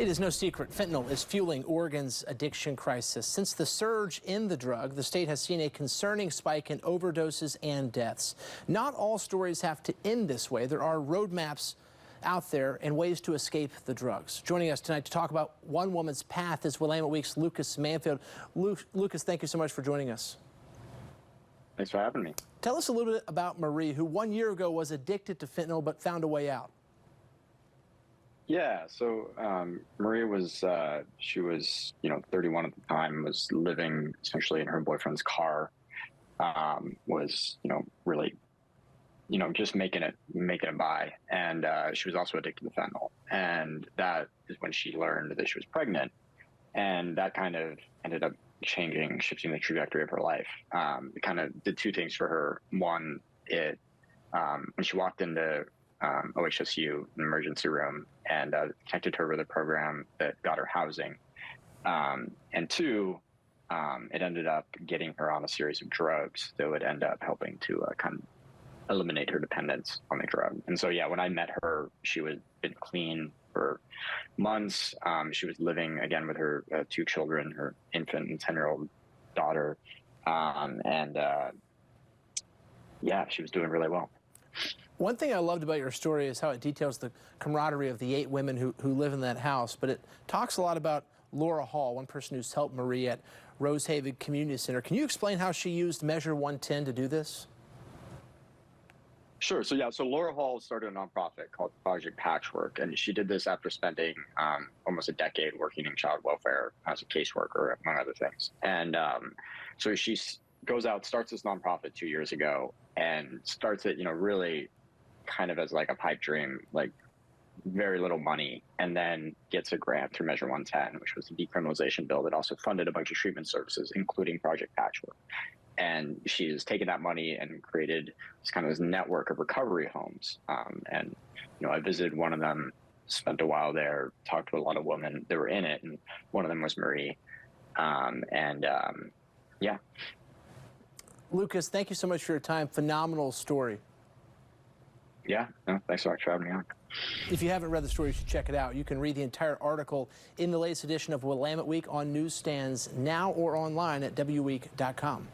It is no secret fentanyl is fueling Oregon's addiction crisis. Since the surge in the drug, the state has seen a concerning spike in overdoses and deaths. Not all stories have to end this way. There are roadmaps out there and ways to escape the drugs. Joining us tonight to talk about one woman's path is Willamette Week's Lucas Manfield. Lucas, thank you so much for joining us. Thanks for having me. Tell us a little bit about Marie, who 1 year ago was addicted to fentanyl but found a way out. Yeah, so Maria was, she was, 31 at the time, was living essentially in her boyfriend's car, was, really, just making it by. And she was also addicted to fentanyl. And that is when she learned that she was pregnant. And that kind of ended up shifting the trajectory of her life. It kind of did two things for her. One, when she walked into OHSU, an emergency room, and connected her with a program that got her housing. And two, it ended up getting her on a series of drugs that would end up helping to kind of eliminate her dependence on the drug. And so, yeah, when I met her, she was been clean for months. She was living again with her two children, her infant and 10-year-old daughter. Yeah, she was doing really well. One thing I loved about your story is how it details the camaraderie of the 8 women who live in that house, but it talks a lot about Laura Hall, one person who's helped Marie at Rosehaven Community Center. Can you explain how she used Measure 110 to do this? Sure. So Laura Hall started a nonprofit called Project Patchwork, and she did this after spending almost a decade working in child welfare as a caseworker, among other things. And so she goes out, starts this nonprofit 2 years ago, and starts it, really kind of as like a pipe dream, like very little money, and then gets a grant through Measure 110, which was the decriminalization bill that also funded a bunch of treatment services, including Project Patchwork. And she's taken that money and created this network of recovery homes. And I visited one of them, spent a while there, talked to a lot of women that were in it, and one of them was Marie. Yeah. Lucas, thank you so much for your time. Phenomenal story. Yeah, no, thanks so much for having me on. If you haven't read the story, you should check it out. You can read the entire article in the latest edition of Willamette Week on newsstands now or online at wweek.com.